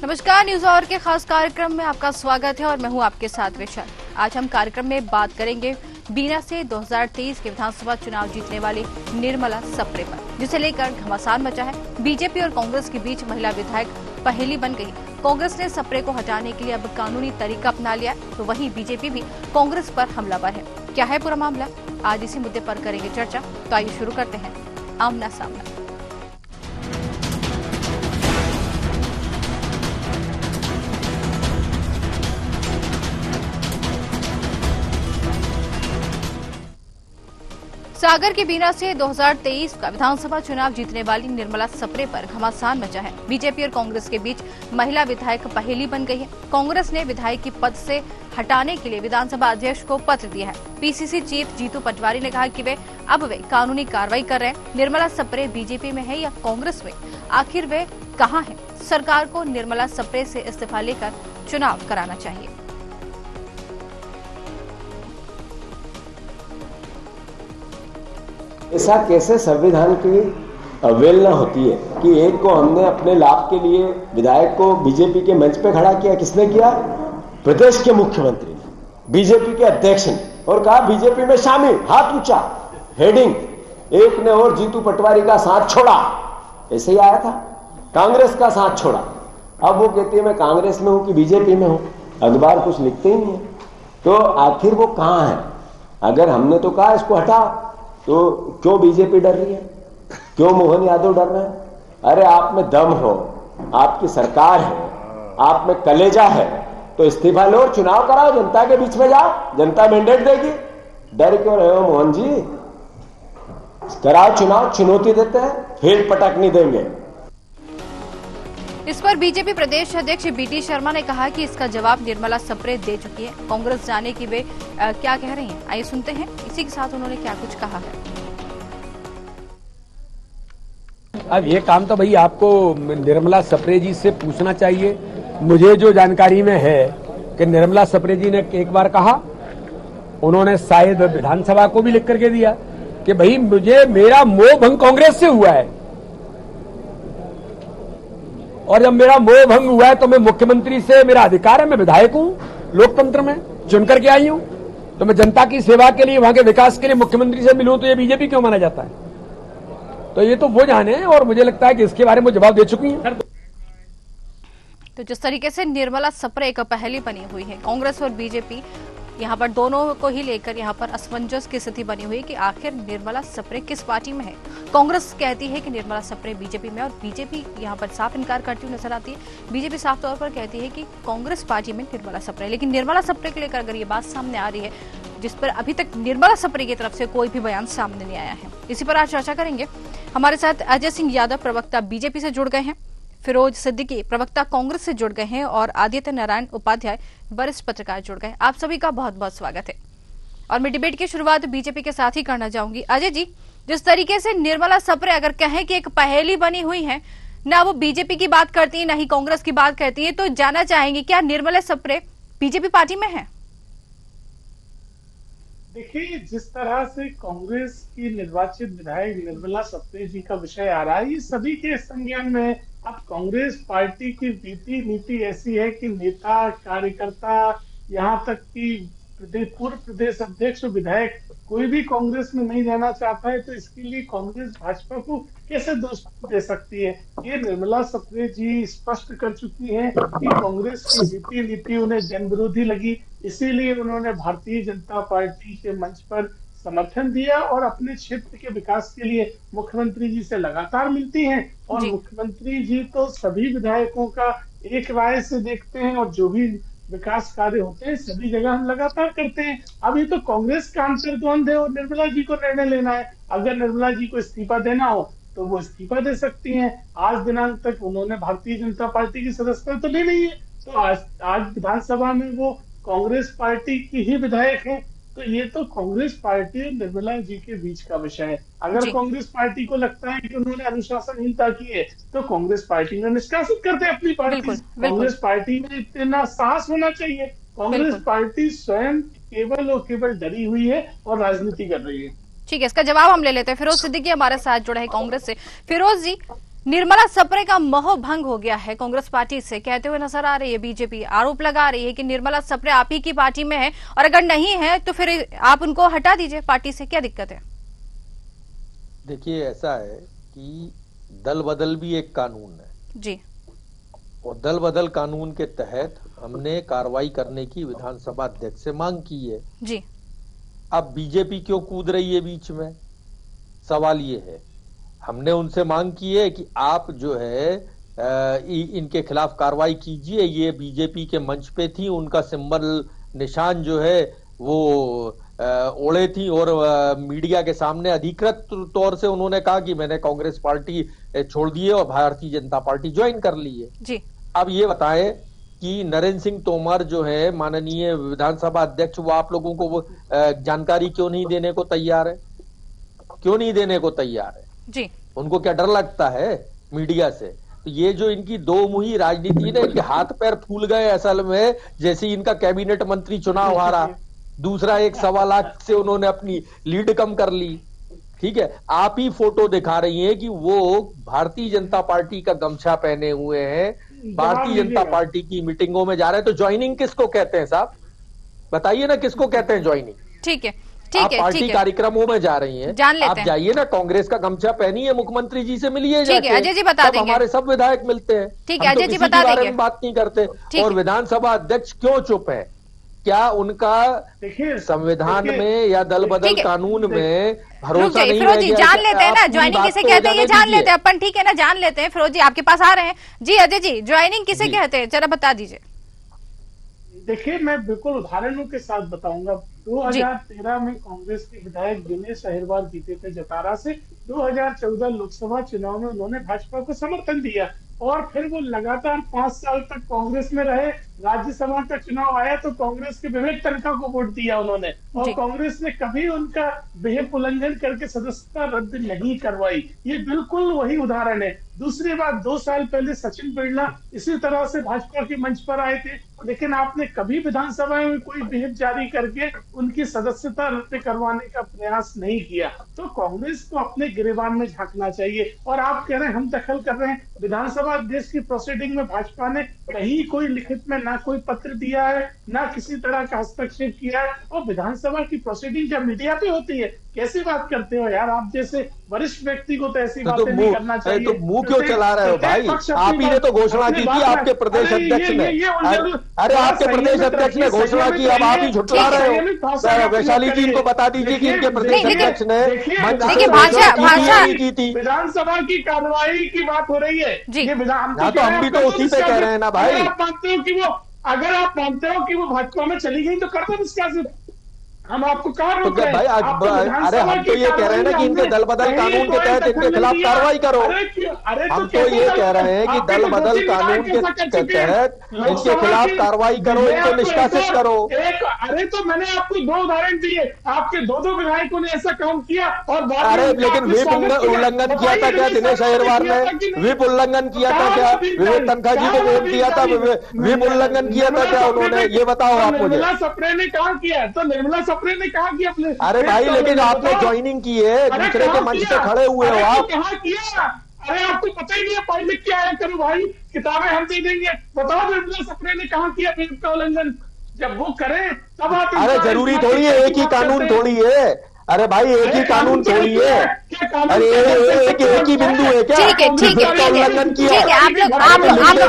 नमस्कार, news our के खास कार्यक्रम में आपका स्वागत है और मैं हूं आपके साथ विशाल। आज हम कार्यक्रम में बात करेंगे बीना से 2023 के विधानसभा चुनाव जीतने वाली निर्मला सप्रे पर, जिसे लेकर घमासान मचा है। बीजेपी और कांग्रेस के बीच महिला विधायक पहेली बन गई। कांग्रेस ने सप्रे को हटाने के लिए अब कानूनी तरीका अपना लिया, तो वहीं बीजेपी भी कांग्रेस पर हमलावर है। क्या है पूरा मामला, आज इसी मुद्दे पर करेंगे चर्चा। तो आइए शुरू करते हैं आमना सामना। सागर के बीना से 2023 का विधानसभा चुनाव जीतने वाली निर्मला सप्रे पर घमासान मचा है। बीजेपी और कांग्रेस के बीच महिला विधायक पहेली बन गई है। कांग्रेस ने विधायक की पद से हटाने के लिए विधानसभा अध्यक्ष को पत्र दिया है। पीसीसी चीफ जीतू पटवारी ने कहा कि वे कानूनी कार्रवाई कर रहे हैं। निर्मला सप्रे बीजेपी में है या कांग्रेस में, आखिर वे कहां हैं? सरकार को निर्मला सप्रे से इस्तीफा लेकर चुनाव कराना चाहिए। ऐसा कैसे संविधान की अवहेलना होती है कि एक को हमने अपने लाभ के लिए विधायक को बीजेपी के मंच पे खड़ा किया। किसने किया? प्रदेश के मुख्यमंत्री ने, बीजेपी के अध्यक्ष ने, और कहा बीजेपी में शामिल, हाथ ऊंचा, हेडिंग। एक ने और जीतू पटवारी का साथ छोड़ा, ऐसे ही आया था। कांग्रेस का साथ छोड़ा। अब वो कहती है मैं कांग्रेस में हूं कि बीजेपी में हूं, अखबार कुछ लिखते ही नहीं है। तो आखिर वो कहां है? अगर हमने तो कहा इसको हटाओ, तो क्यों बीजेपी डर रही है? क्यों मोहन यादव डर रहे हैं? अरे आप में दम हो, आपकी सरकार है, आप में कलेजा है, तो इस्तीफा लो और चुनाव कराओ, जनता के बीच में जाओ, जनता मैंडेट देगी। डर क्यों रहे हो मोहन जी? कराओ चुनाव, चुनौती देते हैं, फेल पटक नहीं देंगे। इस पर बीजेपी प्रदेश अध्यक्ष बीटी शर्मा ने कहा कि इसका जवाब निर्मला सप्रे दे चुकी है। कांग्रेस जाने की वे क्या कह रही हैं, आइए सुनते हैं। इसी के साथ उन्होंने क्या कुछ कहा है। अब ये काम तो भाई आपको निर्मला सप्रे जी से पूछना चाहिए। मुझे जो जानकारी में है कि निर्मला सप्रे जी ने एक बार कहा, उन्होंने शायद विधानसभा को भी लिख करके दिया कि भाई मेरा मोह भंग कांग्रेस से हुआ है, और जब मेरा मोह भंग हुआ है तो मैं मुख्यमंत्री से, मेरा अधिकार है, मैं विधायक हूं, लोकतंत्र में चुन करके आई हूं, तो मैं जनता की सेवा के लिए, वहां के विकास के लिए मुख्यमंत्री से मिलूं, तो ये बीजेपी क्यों माना जाता है? तो ये तो वो जाने, और मुझे लगता है कि इसके बारे में जवाब दे चुकी हैं। तो जिस तरीके से निर्मला सप्रे एक पहेली बनी हुई है, कांग्रेस और बीजेपी यहाँ पर दोनों को ही लेकर यहाँ पर असमंजस की स्थिति बनी हुई है कि आखिर निर्मला सप्रे किस पार्टी में है। कांग्रेस कहती है कि निर्मला सप्रे बीजेपी में, और बीजेपी यहाँ पर साफ इनकार करती हुई नजर आती है। बीजेपी साफ तौर पर कहती है कि कांग्रेस पार्टी में निर्मला सप्रे, लेकिन निर्मला सप्रे को लेकर अगर ये बात सामने आ रही है, जिस पर अभी तक निर्मला सप्रे की तरफ से कोई भी बयान सामने नहीं आया है, इसी पर आज चर्चा करेंगे। हमारे साथ अजय सिंह यादव प्रवक्ता बीजेपी से जुड़ गए हैं, फिरोज सिद्दीकी प्रवक्ता कांग्रेस से जुड़ गए हैं, और आदित्य नारायण उपाध्याय वरिष्ठ पत्रकार जुड़ गए। आप सभी का बहुत बहुत स्वागत है। और मैं डिबेट की शुरुआत बीजेपी के साथ ही करना चाहूंगी। अजय जी, जिस तरीके से निर्मला सप्रे अगर कहें कि एक पहेली बनी हुई है, ना वो बीजेपी की बात करती है ना ही कांग्रेस की बात करती है, तो जानना चाहेंगे क्या निर्मला सप्रे बीजेपी पार्टी में है? देखिए, जिस तरह से कांग्रेस की निर्वाचित विधायक निर्मला सप्रे जी का विषय आ रहा है, ये सभी के संज्ञान में है। अब कांग्रेस पार्टी की रीति नीति ऐसी है कि नेता, कार्यकर्ता, यहाँ तक कि पूर्व प्रदेश अध्यक्ष, विधायक, कोई भी कांग्रेस में नहीं रहना चाहता है, तो इसके लिए कांग्रेस भाजपा को कैसे दोष दे सकती है? ये निर्मला सप्रे जी स्पष्ट कर चुकी हैं कि कांग्रेस की रीति नीति उन्हें जन विरोधी लगी, इसीलिए उन्होंने भारतीय जनता पार्टी के मंच पर समर्थन दिया और अपने क्षेत्र के विकास के लिए मुख्यमंत्री जी से लगातार मिलती हैं। और मुख्यमंत्री जी तो सभी विधायकों का एक राय से देखते हैं, और जो भी विकास कार्य होते हैं सभी जगह हम लगातार करते हैं। अभी तो कांग्रेस का अंतर्द्वंद है और निर्मला जी को निर्णय लेना है। अगर निर्मला जी को इस्तीफा देना हो तो वो इस्तीफा दे सकती हैं। आज दिनांक तक उन्होंने भारतीय जनता पार्टी की सदस्यता तो ली नहीं है, तो आज विधानसभा में वो कांग्रेस पार्टी की ही विधायक है। तो ये तो कांग्रेस पार्टी और निर्मला जी के बीच का विषय है। अगर कांग्रेस पार्टी को लगता है कि उन्होंने अनुशासनहीनता की है, तो कांग्रेस पार्टी ने निष्कासित करते अपनी पार्टी। कांग्रेस पार्टी में इतना साहस होना चाहिए। कांग्रेस पार्टी स्वयं केवल और केवल डरी हुई है और राजनीति कर रही है। ठीक है, इसका जवाब हम ले लेते हैं। फिरोज सिद्दीकी हमारे साथ जुड़े हैं कांग्रेस से। फिरोज जी, निर्मला सप्रे का मोह भंग हो गया है कांग्रेस पार्टी से, कहते हुए नजर आ रही है बीजेपी। आरोप लगा रही है कि निर्मला सप्रे आप ही की पार्टी में है और अगर नहीं है तो फिर आप उनको हटा दीजिए पार्टी से, क्या दिक्कत है? देखिए, ऐसा है कि दल बदल भी एक कानून है जी, और दल बदल कानून के तहत हमने कार्रवाई करने की विधानसभा अध्यक्ष से मांग की है जी। अब बीजेपी क्यों कूद रही है बीच में? सवाल ये है, हमने उनसे मांग की है कि आप जो है इनके खिलाफ कार्रवाई कीजिए। ये बीजेपी के मंच पे थी, उनका सिंबल निशान जो है वो ओढ़े थी और मीडिया के सामने अधिकृत तौर से उन्होंने कहा कि मैंने कांग्रेस पार्टी छोड़ दी है और भारतीय जनता पार्टी ज्वाइन कर ली है जी। अब ये बताएं कि नरेंद्र सिंह तोमर जो है माननीय विधानसभा अध्यक्ष, वो आप लोगों को वो जानकारी क्यों नहीं देने को तैयार है? क्यों नहीं देने को तैयार है जी? उनको क्या डर लगता है मीडिया से? तो ये जो इनकी दो मुही राजनीति ने, इनके हाथ पैर फूल गए असल में, जैसे इनका कैबिनेट मंत्री चुनाव हारा, दूसरा 1.25 लाख से उन्होंने अपनी लीड कम कर ली। ठीक है, आप ही फोटो दिखा रही हैं कि वो भारतीय जनता पार्टी का गमछा पहने हुए हैं, भारतीय जनता पार्टी की मीटिंगों में जा रहे हैं। तो ज्वाइनिंग किसको कहते हैं साहब? बताइए ना, किसको कहते हैं ज्वाइनिंग? ठीक है, आप पार्टी कार्यक्रमों में जा रही हैं, जान लेते आप हैं। जाइए ना, कांग्रेस का गमछा पहनिए, मुख्यमंत्री जी से मिलिए ठीक है, अजय जी बता देंगे। हमारे सब विधायक मिलते हैं। ठीक है, अजय जी बता देंगे। बात नहीं करते। और विधानसभा अध्यक्ष क्यों चुप है? क्या उनका संविधान में या दल बदल कानून में भरोसा नहीं रह गया? जान लेते हैं ना ज्वाइनिंग किसे कहते हैं, ये जान लेते हैं अपन। ठीक है ना, जान लेते हैं। फिरोज जी आपके पास आ रहे हैं। जी अजय जी, ज्वाइनिंग किसे कहते हैं, जरा बता दीजिए। देखिए, मैं बिल्कुल उदाहरणों के साथ बताऊंगा। 2013 में कांग्रेस के विधायक दिनेश अहिरवार जीते थे जतारा से। 2014 लोकसभा चुनाव में उन्होंने भाजपा को समर्थन दिया और फिर वो लगातार 5 साल तक कांग्रेस में रहे। राज्यसभा का चुनाव आया तो कांग्रेस के विवेक तन्खा को वोट दिया उन्होंने, और कांग्रेस ने कभी उनका विहिप उल्लंघन करके सदस्यता रद्द नहीं करवाई। ये बिल्कुल वही उदाहरण है। दूसरी बात, 2 साल पहले सचिन बिरला इसी तरह से भाजपा के मंच पर आए थे, लेकिन आपने कभी विधानसभा में कोई विहिप जारी करके उनकी सदस्यता रद्द करवाने का प्रयास नहीं किया। तो कांग्रेस को अपने गिरेबान में झांकना चाहिए। और आप कह रहे हैं हम दखल कर रहे हैं, विधानसभा अध्यक्ष की प्रोसीडिंग में भाजपा ने कहीं कोई लिखित में ना कोई पत्र दिया है, ना किसी तरह का हस्तक्षेप किया है। और विधानसभा की प्रोसीडिंग जब मीडिया पे होती है, कैसी बात करते हो यार? आप जैसे वरिष्ठ व्यक्ति को तो ऐसी बातें नहीं करना चाहिए। तो मुंह क्यों चला रहे हो भाई? आप ही ने तो घोषणा की थी, आपके प्रदेश अध्यक्ष ने। अरे आपके प्रदेश अध्यक्ष ने घोषणा की, अब आप ही झुठला रहे हो। वैशाली जी को बता दीजिए कि इनके प्रदेश अध्यक्ष ने की थी। विधानसभा की कार्रवाई की बात हो रही है। तो हम भी तो उसी पे कह रहे हैं ना भाई। अगर आप मानते हो कि वो भाजपा में चली गई तो कर दो निष्कासित। हम आपको कहा रोक रहे हैं। भाई अरे हम तो ये कह रहे हैं ना कि इनके दल बदल कानून के तहत इनके खिलाफ कार्रवाई करो। हम तो ये कह रहे हैं कि दल बदल कानून के तहत इनके खिलाफ कार्रवाई करो, इनको निष्कासित करो। अरे तो मैंने आपको 2 उदाहरण दिए, आपके 2 विधायकों ने ऐसा काम किया। और अरे लेकिन व्हिप उल्लंघन किया था क्या दिनेश अहिरवार ने? व्हिप उल्लंघन किया था क्या? विवेक तन्खा जी को वोट दिया था, व्हिप उल्लंघन किया था क्या उन्होंने? ये बताओ आप मुझे। निर्मला सप्रे ने कहा किया, तो निर्मला सप्रे ने कहा कि अपने। अरे भाई लेकिन आपने ज्वाइनिंग की है, दूसरे के मंच पे खड़े हुए हो आप। कहाँ किया? अरे आपको पता ही नहीं है, पढ़ लिख के आया करो भाई, किताबें हम दे देंगे। बताओ निर्मला सप्रे ने कहा किया व्हिप का उल्लंघन? जब वो करें तब आप। अरे जरूरी थोड़ी है, एक ही कानून थोड़ी है। अरे भाई एक ही कानून थोड़ी है। अरे एक ही बिंदु है क्या? ठीक है ठीक है ठीक है, आप लोग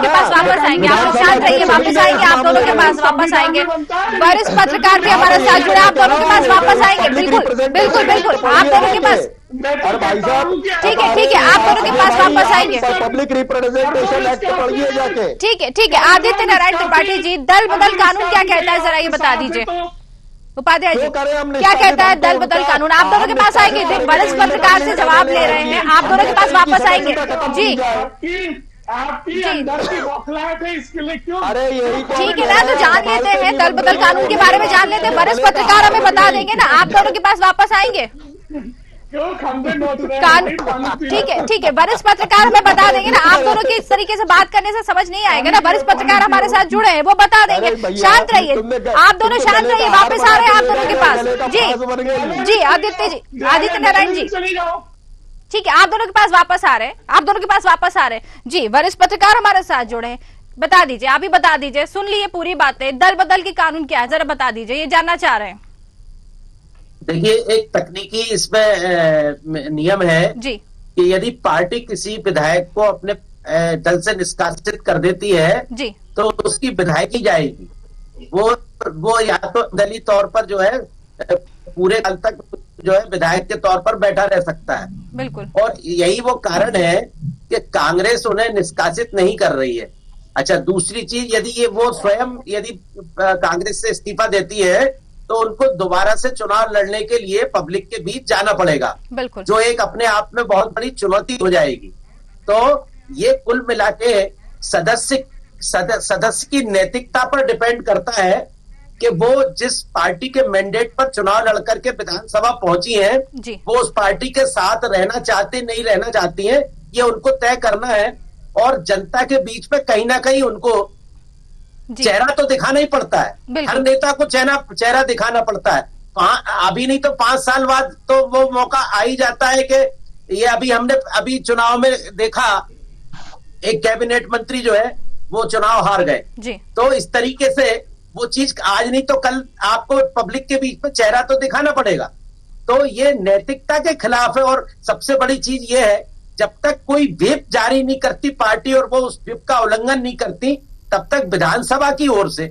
के पास वापस आएंगे। आप लोग शांत रहिए, वापस आएंगे, आप दोनों के पास वापस आएंगे। वरिष्ठ पत्रकार भी हमारे साथ जुड़े, आप दोनों के पास वापस आएंगे। बिल्कुल बिल्कुल बिल्कुल, आप दोनों के पास। अरे भाई साहब ठीक है, आप दोनों के पास वापस आएंगे। पब्लिक रिप्रेजेंटेशन एक्ट पढ़िए जाके। ठीक है, आदित्य नारायण त्रिपाठी जी, दल बदल कानून क्या कहता है, जरा ये बता दीजिए। उपाध्याय जी क्या कहता है दल बदल कानून? आप दोनों के पास आएंगे, वरिष्ठ पत्रकार से जवाब ले रहे हैं, आप दोनों के पास वापस आएंगे। जी आपकी अंदर की बौखलाहट है, इसके लिए क्यों? अरे यही ठीक है ना, तो जान लेते हैं दल बदल कानून के बारे में, जान लेते हैं। वरिष्ठ पत्रकार हमें बता देंगे ना, आप दोनों के पास वापस आएंगे। ठीक है, वरिष्ठ पत्रकार हमें बता देंगे ना। आप दोनों के इस तरीके से बात करने से समझ नहीं आएगा ना। वरिष्ठ पत्रकार हमारे साथ जुड़े हैं, वो बता देंगे। शांत रहिए, आप दोनों शांत रहिए, वापस आ रहे हैं आप दोनों के पास। जी आदित्य नारायण जी, ठीक है, आप दोनों के पास वापस आ रहे हैं जी। वरिष्ठ पत्रकार हमारे साथ जुड़े हैं, बता दीजिए, आप ही बता दीजिए, सुन लिए पूरी बातें, दल बदल की कानून क्या है, जरा बता दीजिए, ये जानना चाह रहे हैं। देखिए, एक तकनीकी इसमें नियम है जी कि यदि पार्टी किसी विधायक को अपने दल से निष्कासित कर देती है जी तो उसकी विधायकी जाएगी। वो या तो दलीय तौर पर जो है पूरे काल तक जो है विधायक के तौर पर बैठा रह सकता है। बिल्कुल। और यही वो कारण है कि कांग्रेस उन्हें निष्कासित नहीं कर रही है। अच्छा, दूसरी चीज, यदि ये वो स्वयं यदि कांग्रेस से इस्तीफा देती है तो उनको दोबारा से चुनाव लड़ने के लिए पब्लिक के बीच जाना पड़ेगा, बिल्कुल, जो एक अपने आप में बहुत बड़ी चुनौती हो जाएगी। तो ये कुल मिला के सदस्य की नैतिकता पर डिपेंड करता है कि वो जिस पार्टी के मैंडेट पर चुनाव लड़कर के विधानसभा पहुंची हैं, वो उस पार्टी के साथ रहना चाहते नहीं रहना चाहती हैं, ये उनको तय करना है। और जनता के बीच में कहीं ना कहीं उनको चेहरा तो दिखाना ही पड़ता है। हर नेता को चेहरा दिखाना पड़ता है। अभी नहीं तो 5 साल बाद तो वो मौका आ ही जाता है कि ये अभी चुनाव में देखा, एक कैबिनेट मंत्री जो है वो चुनाव हार गए। तो इस तरीके से वो चीज आज नहीं तो कल आपको पब्लिक के बीच में चेहरा तो दिखाना पड़ेगा। तो ये नैतिकता के खिलाफ है। और सबसे बड़ी चीज ये है, जब तक कोई व्हिप जारी नहीं करती पार्टी और वो उस व्हिप का उल्लंघन नहीं करती, तब तक विधानसभा की ओर से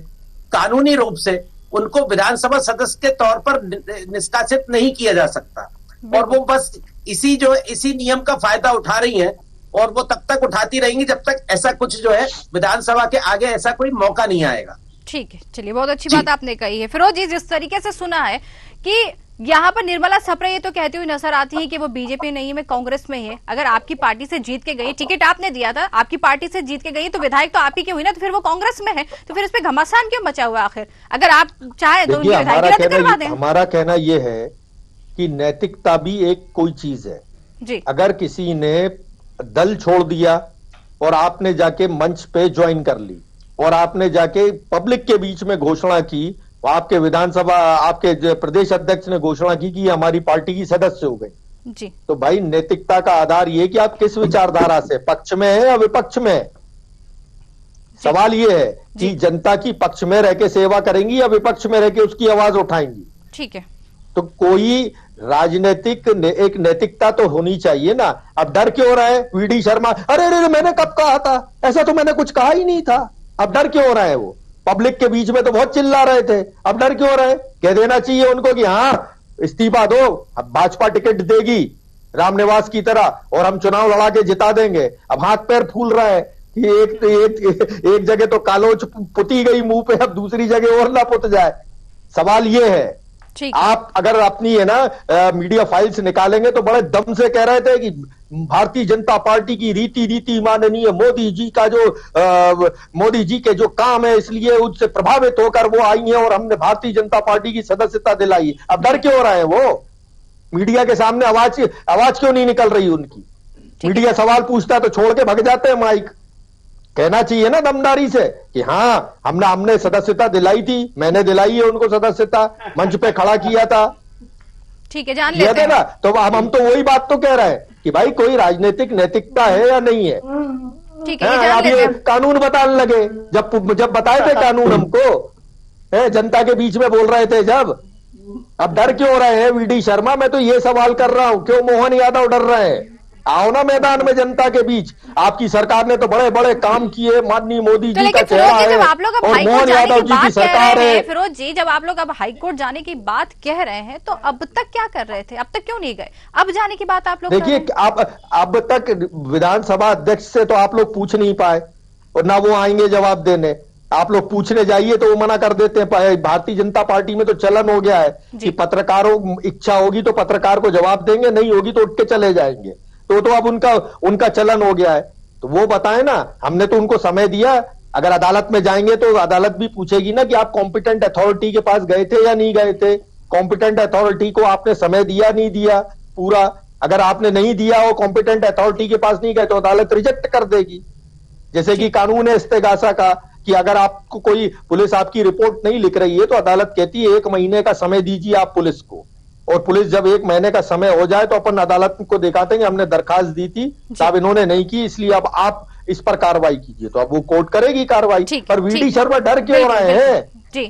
कानूनी रूप से उनको विधानसभा सदस्य के तौर पर निष्कासित नहीं किया जा सकता। और वो बस इसी नियम का फायदा उठा रही हैं और वो तब तक उठाती रहेंगी जब तक ऐसा कुछ जो है विधानसभा के आगे ऐसा कोई मौका नहीं आएगा। ठीक है, चलिए, बहुत अच्छी बात आपने कही है। फिरोज जी, जिस तरीके से सुना है कि यहाँ पर निर्मला सप्रे ये तो कहती हुई नजर आती है कि वो बीजेपी नहीं है, मैं कांग्रेस में है। अगर आपकी पार्टी से जीत के गई, टिकट आपने दिया था, आपकी पार्टी से जीत के गई तो विधायक तो आप ही की हुई ना, तो फिर वो कांग्रेस में है, तो फिर इस पे घमासान क्यों मचा हुआ आखिर? अगर आप चाहे तो उनकी विधायकी रद्द करवा दें। हमारा कहना ये है कि नैतिकता भी एक कोई चीज है जी। अगर किसी ने दल छोड़ दिया और आपने जाके मंच पे ज्वाइन कर ली और आपने जाके पब्लिक के बीच में घोषणा की, आपके विधानसभा आपके प्रदेश अध्यक्ष ने घोषणा की कि हमारी पार्टी की सदस्य हो गए जी, तो भाई नैतिकता का आधार ये कि आप किस विचारधारा से पक्ष में है या विपक्ष में है। सवाल ये है कि जनता की पक्ष में रह के सेवा करेंगी या विपक्ष में रह के उसकी आवाज उठाएंगी। ठीक है, तो कोई राजनीतिक एक नैतिकता तो होनी चाहिए ना। अब डर क्यों रहा है वीडी शर्मा? अरे मैंने कब कहा था, ऐसा तो मैंने कुछ कहा ही नहीं था। अब डर क्यों रहा है? वो पब्लिक के बीच में तो बहुत चिल्ला रहे थे, अब डर क्यों रहे? कह देना चाहिए उनको कि हाँ इस्तीफा दो, अब भाजपा टिकट देगी रामनिवास की तरह और हम चुनाव लड़ा के जिता देंगे। अब हाथ पैर फूल रहा है कि एक जगह तो कालोच पुती गई मुंह पे, अब दूसरी जगह और ना पुत जाए। सवाल ये है, आप अगर अपनी है ना मीडिया फाइल्स निकालेंगे तो बड़े दम से कह रहे थे कि भारतीय जनता पार्टी की रीति माननीय मोदी जी का जो मोदी जी के जो काम है इसलिए उससे प्रभावित होकर वो आई है और हमने भारतीय जनता पार्टी की सदस्यता दिलाई। अब डर क्यों रहा है? वो मीडिया के सामने आवाज क्यों नहीं निकल रही उनकी? मीडिया सवाल पूछता है तो छोड़ के भाग जाते हैं माइक। कहना चाहिए ना दमदारी से कि हाँ हमने सदस्यता दिलाई थी, मैंने दिलाई है उनको सदस्यता, मंच पे खड़ा किया था। ठीक है, जान लेते हैं ना। तो हम तो वही बात तो कह रहे हैं कि भाई कोई राजनीतिक नैतिकता है या नहीं है। ठीक है, अब ये कानून बताने लगे, जब बताए थे कानून हमको, जनता के बीच में बोल रहे थे जब। अब डर क्यों रहे हैं वीडी शर्मा? मैं तो ये सवाल कर रहा हूं, क्यों मोहन यादव डर रहे हैं? आओ ना मैदान में जनता के बीच। आपकी सरकार ने तो बड़े बड़े काम किए, माननीय मोदी जी का चेहरा है और मोहन यादव जी की सरकार है। फिरोज जी, जब आप लोग अब हाईकोर्ट जाने की बात कह रहे हैं तो अब तक क्या कर रहे थे? अब तक क्यों नहीं गए? अब जाने की बात आप लोग देखिए, अब तक विधानसभा अध्यक्ष से तो आप लोग पूछ नहीं पाए और ना वो आएंगे जवाब देने। आप लोग पूछने जाइए तो वो मना कर देते हैं। भारतीय जनता पार्टी में तो चलन हो गया है कि पत्रकारों इच्छा होगी तो पत्रकार को जवाब देंगे, नहीं होगी तो उठ के चले जाएंगे। तो अब उनका चलन हो गया है। तो वो बताए ना, हमने तो उनको समय दिया। अगर अदालत में जाएंगे तो अदालत भी पूछेगी ना कि आप कॉम्पिटेंट अथॉरिटी के पास गए थे या नहीं गए थे। कॉम्पिटेंट अथॉरिटी को आपने समय दिया नहीं दिया पूरा? अगर आपने नहीं दिया और कॉम्पिटेंट अथॉरिटी के पास नहीं गए तो अदालत रिजेक्ट कर देगी। जैसे कि कानून है इस्तेगासा का कि अगर आपको कोई पुलिस आपकी रिपोर्ट नहीं लिख रही है तो अदालत कहती है 1 महीने का समय दीजिए आप पुलिस को। और पुलिस जब 1 महीने का समय हो जाए तो अपन अदालत को दिखाते हैं कि हमने दरखास्त दी थी, साहब इन्होंने नहीं की, इसलिए अब आप इस पर कार्रवाई कीजिए, तो अब वो कोर्ट करेगी कार्रवाई। पर वीडी शर्मा डर क्यों रहे हैं?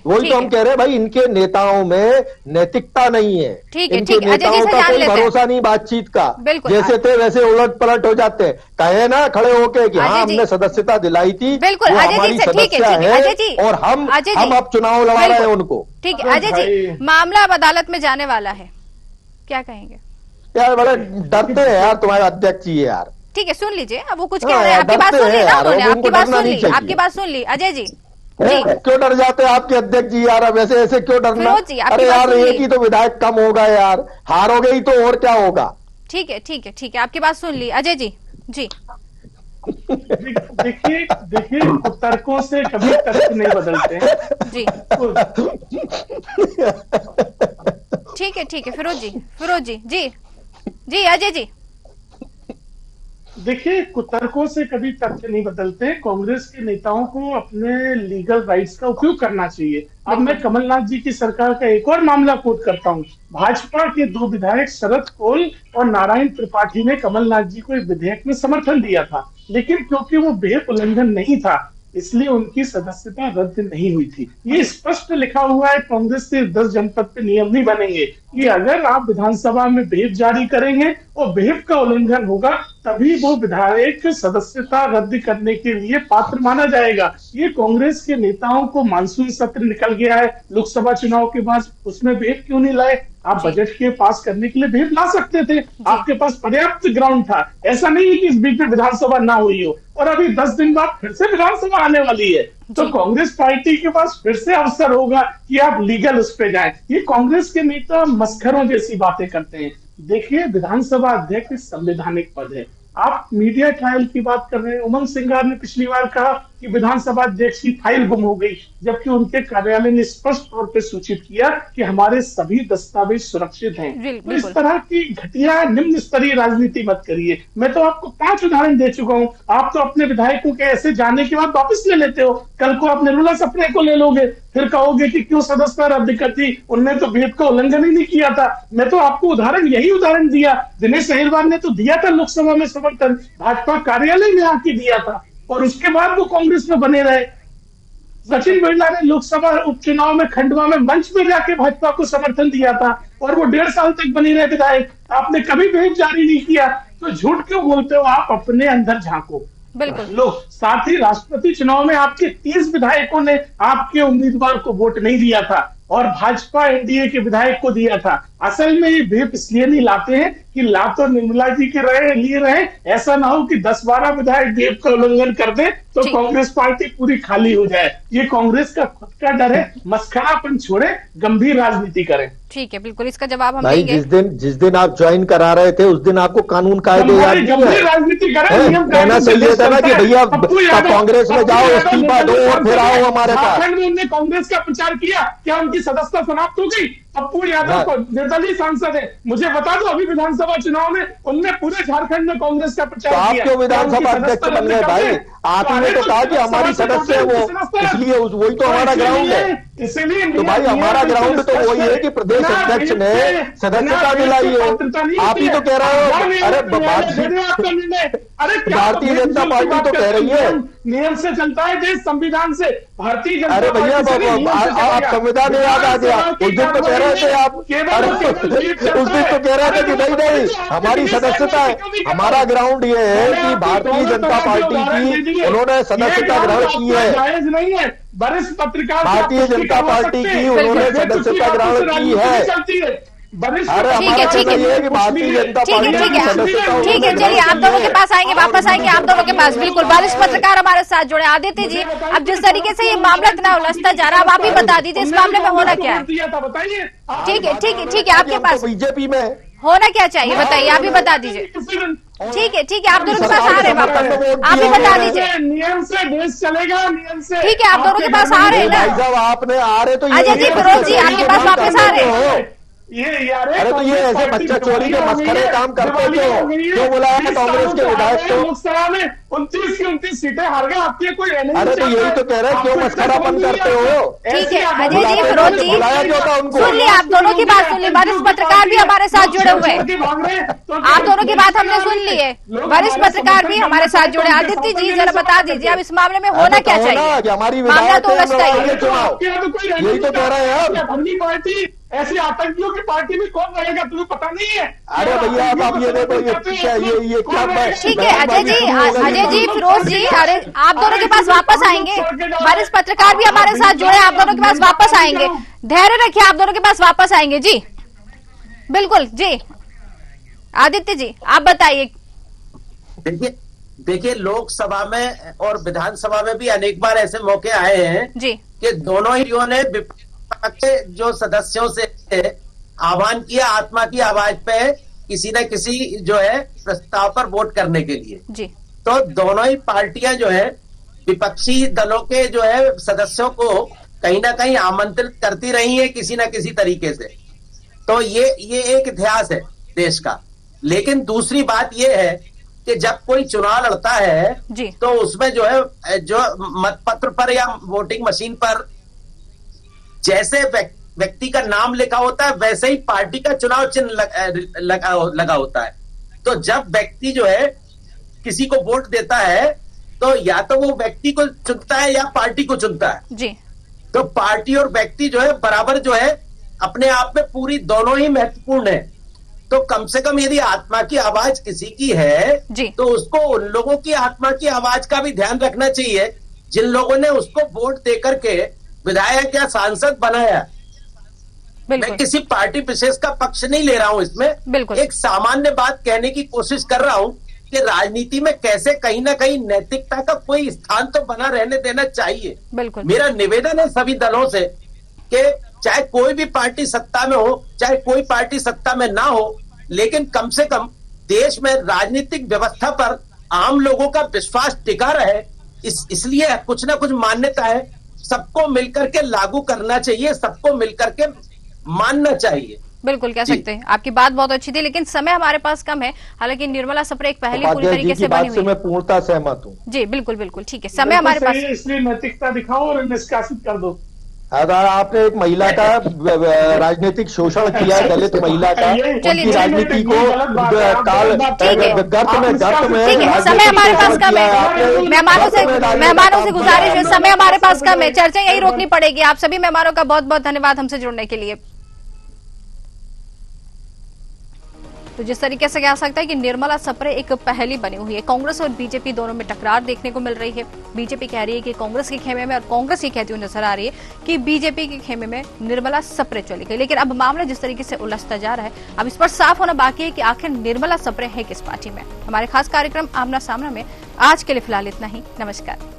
वही तो हम कह रहे हैं भाई, इनके नेताओं में नैतिकता नहीं है, इनके नेताओं का कोई भरोसा नहीं बातचीत का, जैसे थे वैसे उलट पलट हो जाते हैं। कहे ना खड़े होके कि हाँ हमने सदस्यता दिलाई थी, वो हमारी सदस्य है और हम अब चुनाव लड़ा रहे हैं उनको। ठीक है अजय जी, मामला अब अदालत में जाने वाला है, क्या कहेंगे? यार बड़े डरते हैं यार तुम्हारे अध्यक्ष जी यार। ठीक है सुन लीजिए, अब वो कुछ कह रहे हैं, आपकी बात सुन ली ना उन्होंने, आपकी बात सुन ली, आपकी बात सुन ली अजय जी। क्यों डर जाते हैं आपके अध्यक्ष जी यार? अब ऐसे क्यों डरना? अरे यार एक ही तो विधायक कम होगा यार, हारोगे ही तो और क्या होगा? ठीक है ठीक है ठीक है, आपकी बात सुन ली अजय जी। जी देखिए तर्कों से कभी तर्क नहीं बदलते हैं जी। ठीक है फिरोज जी जी अजय जी। देखिए कुतर्कों से कभी तर्क नहीं बदलते। कांग्रेस के नेताओं को अपने लीगल राइट्स का उपयोग करना चाहिए। अब मैं कमलनाथ जी की सरकार का एक और मामला कोट करता हूँ। भाजपा के 2 विधायक शरद कोल और नारायण त्रिपाठी ने कमलनाथ जी को एक विधेयक में समर्थन दिया था, लेकिन क्योंकि वो बेहद उल्लंघन नहीं था इसलिए उनकी सदस्यता रद्द नहीं हुई थी। ये स्पष्ट लिखा हुआ है, कांग्रेस के 10 जनपद पे नियम नहीं बनेंगे कि अगर आप विधानसभा में व्हिप जारी करेंगे और व्हिप का उल्लंघन होगा तभी वो विधायक सदस्यता रद्द करने के लिए पात्र माना जाएगा। ये कांग्रेस के नेताओं को मानसून सत्र निकल गया है लोकसभा चुनाव के बाद, उसमें व्हिप क्यों नहीं लाए? आप बजट के पास करने के लिए व्हिप ला सकते थे, आपके पास पर्याप्त ग्राउंड था। ऐसा नहीं है कि इस बीच में विधानसभा ना हुई हो और अभी 10 दिन बाद फिर से विधानसभा आने वाली है, तो कांग्रेस पार्टी के पास फिर से अवसर होगा कि आप लीगल उस पे जाएं। ये कांग्रेस के नेता मस्खरों जैसी बातें करते हैं। देखिए विधानसभा अध्यक्ष संवैधानिक पद है। आप मीडिया ट्रायल की बात कर रहे हैं। उमंग सिंगार ने पिछली बार कहा कि विधानसभा अध्यक्ष की फाइल गुम हो गई, जबकि उनके कार्यालय ने स्पष्ट तौर पर सूचित किया कि हमारे सभी दस्तावेज सुरक्षित हैं। तो इस तरह की घटिया निम्न स्तरीय राजनीति मत करिए। मैं तो आपको 5 उदाहरण दे चुका हूं। आप तो अपने विधायकों के ऐसे जाने के बाद वापस ले लेते हो। कल को आप निर्मला सप्रे को ले लोगे, फिर कहोगे कि क्यों सदस्यता रद्द कर दी, उनने तो व्हिप का उल्लंघन ही नहीं किया था। मैं तो आपको यही उदाहरण दिया। दिनेश अहिरवार ने तो दिया था लोकसभा में समर्थन, भाजपा कार्यालय में आके दिया था और उसके बाद वो कांग्रेस में बने रहे। सचिन बिरला ने लोकसभा उपचुनाव में खंडवा में मंच में जाके भाजपा को समर्थन दिया था और वो 1.5 साल तक बने रहे विधायक। आपने कभी व्हिप जारी नहीं किया, तो झूठ क्यों बोलते हो? आप अपने अंदर झांको। बिल्कुल। लो, साथ ही राष्ट्रपति चुनाव में आपके 30 विधायकों ने आपके उम्मीदवार को वोट नहीं दिया था और भाजपा एनडीए के विधायक को दिया था। असल में ये व्हिप इसलिए नहीं लाते हैं कि ला तो निर्मला जी के लिए रहे, ऐसा ना हो कि 10-12 विधायक व्हिप का उल्लंघन कर दे तो कांग्रेस पार्टी पूरी खाली हो जाए। ये कांग्रेस का खुद का डर है। मस्खरापन छोड़े, गंभीर राजनीति करें। ठीक है, बिल्कुल इसका जवाब हम भाई देंगे। जिस दिन आप ज्वाइन करा रहे थे उस दिन आपको कानून कायदे याद नहीं है? राजनीति करें, कहना चाहिए था ना कि भैया कांग्रेस में जाओ, इस्तीफा दो और फिर आओ हमारे पास। उन्होंने कांग्रेस का प्रचार किया, क्या उनकी सदस्यता समाप्त हो गई? पप्पू यादव को निर्दलीय सांसद है, मुझे बता दो अभी विधानसभा चुनाव में उनने पूरे झारखंड में कांग्रेस का प्रचार किया। आप क्यों विधानसभा अध्यक्ष बन गए भाई? आपने तो कहा कि हमारी सदस्य है वो, इसलिए वही तो हमारा ग्राउंड है। इसीलिए तो भाई हमारा ग्राउंड तो वही है कि प्रदेश अध्यक्ष ने सदस्यता दिलाई हो। आप ही तो कह रहे हो। अरे भारतीय जनता पार्टी तो कह रही है नियम से चलता है देश, संविधान से। भारतीय जनता अरे भैया आप संविधान याद आ गया। उस दिन तो कह रहे थे आप, उस दिन तो कह रहे थे कि नहीं हमारी सदस्यता है। हमारा ग्राउंड ये है कि भारतीय जनता पार्टी की उन्होंने सदस्यता ग्रहण की है। जायज नहीं है। वरिष्ठ पत्रकार भारतीय जनता पार्टी की उन्होंने सदस्यता ग्रहण की है। ठीक है ठीक है भारतीय जनता पार्टी ठीक है, चलिए आप दोनों के पास आएंगे, वापस आएंगे आप दोनों के पास। बिल्कुल, वरिष्ठ पत्रकार हमारे साथ जुड़े। आदित्य जी, अब जिस तरीके से ये मामला इतना उलझता जा रहा है, अब आप ही बता दीजिए इस मामले में होना क्या है? ठीक है, आपके पास बीजेपी में होना क्या चाहिए बताइए, आप ही बता दीजिए। ठीक है, आप दोनों के पास आ रहे हैं वापस, आप ही बता दीजिए। नियम से देश चलेगा, नियम से। ठीक है, आप दोनों के पास आ रहे हैं ना? आपने आ रहे तो अजय जी, फिरोज जी, आपके पास वापस आ रहे हैं। अरे तो ये ऐसे बच्चा चोरी के मस्खरे काम करते क्यों बुलाया कांग्रेस के विधायक को? लोकसभा में 29 की 29 सीटें हार गए, आपकी कोई। अरे तो यही तो कह रहे हैं, क्यों मस्खरापन करते हो? ठीक है अजय जी, फिरोज जी, सुन लिया आप दोनों की बात, सुन ली। वरिष्ठ पत्रकार भी हमारे साथ जुड़े हुए हैं, आप दोनों की बात हमने सुन ली है। वरिष्ठ पत्रकार भी हमारे साथ जुड़े। आदित्य जी जरा बता दीजिए अब इस मामले में होना क्या चाहिए? हमारी मामला तो उलझता ही है। यही तो कह रहे हैं अपनी पार्टी ऐसी आतंकियों की पार्टी में कौन रहेगा, तुम्हें पता नहीं है? अरे भैया अब ये देखो ये क्या। ठीक है अजय जी, फिरोज जी, अरे आप दोनों के पास वापस आएंगे। वरिष्ठ पत्रकार भी हमारे साथ जुड़े, आप दोनों के पास वापस आएंगे। धैर्य रखिए, आप दोनों के पास वापस आएंगे जी। बिल्कुल जी। आदित्य जी आप बताइए। देखिए लोकसभा में और विधानसभा में भी अनेक बार ऐसे मौके आए हैं जी कि दोनों ही ने के जो सदस्यों से आह्वान किया आत्मा की आवाज पे किसी न किसी जो है प्रस्ताव पर वोट करने के लिए जी। तो दोनों ही पार्टियां जो है विपक्षी दलों के जो है सदस्यों को कहीं ना कहीं आमंत्रित करती रही है किसी न किसी तरीके से। तो ये एक इतिहास है देश का। लेकिन दूसरी बात ये है कि जब कोई चुनाव लड़ता है जी। तो उसमें जो है जो मतपत्र पर या वोटिंग मशीन पर जैसे व्यक्ति का नाम लिखा होता है वैसे ही पार्टी का चुनाव चिन्ह लगा होता है। तो जब व्यक्ति जो है किसी को वोट देता है तो या तो वो व्यक्ति को चुनता है या पार्टी को चुनता है जी। तो पार्टी और व्यक्ति जो है बराबर जो है अपने आप में पूरी दोनों ही महत्वपूर्ण है। तो कम से कम यदि आत्मा की आवाज किसी की है जी। तो उसको उन लोगों की आत्मा की आवाज का भी ध्यान रखना चाहिए जिन लोगों ने उसको वोट देकर के विधायक या सांसद बनाया। मैं किसी पार्टी विशेष का पक्ष नहीं ले रहा हूं इसमें, एक सामान्य बात कहने की कोशिश कर रहा हूं कि राजनीति में कैसे कहीं ना कहीं नैतिकता का कोई स्थान तो बना रहने देना चाहिए। मेरा निवेदन है सभी दलों से कि चाहे कोई भी पार्टी सत्ता में हो चाहे कोई पार्टी सत्ता में ना हो, लेकिन कम से कम देश में राजनीतिक व्यवस्था पर आम लोगों का विश्वास टिका रहे। इसलिए कुछ ना कुछ मान्यता है, सबको मिलकर के लागू करना चाहिए, सबको मिलकर के मानना चाहिए। बिल्कुल कह सकते हैं। आपकी बात बहुत अच्छी थी लेकिन समय हमारे पास कम है। हालांकि निर्मला सप्रे एक पहली पूरी तरीके से बनी हुई है। मैं पूर्णतः सहमत हूँ जी। बिल्कुल ठीक है, समय हमारे पास। इसलिए नैतिकता दिखाओ और निष्कासित कर दो। आपने एक महिला का राजनीतिक शोषण किया, दलित महिला का, उनकी राजनीति को गर्त में ठीक है, समय हमारे पास कम है। मेहमानों से गुजारिश है, समय हमारे पास कम है, चर्चा यही रोकनी पड़ेगी। आप सभी मेहमानों का बहुत बहुत धन्यवाद हमसे जुड़ने के लिए। तो जिस तरीके से कह सकता है कि निर्मला सप्रे एक पहेली बनी हुई है। कांग्रेस और बीजेपी दोनों में टकरार देखने को मिल रही है। बीजेपी कह रही है कि कांग्रेस के खेमे में, और कांग्रेस ही कहती हुई नजर आ रही है कि बीजेपी के खेमे में निर्मला सप्रे चली गई। लेकिन अब मामला जिस तरीके से उलझता जा रहा है, अब इस पर साफ होना बाकी है कि आखिर निर्मला सप्रे है किस पार्टी में। हमारे खास कार्यक्रम आमना सामना में आज के लिए फिलहाल इतना ही। नमस्कार।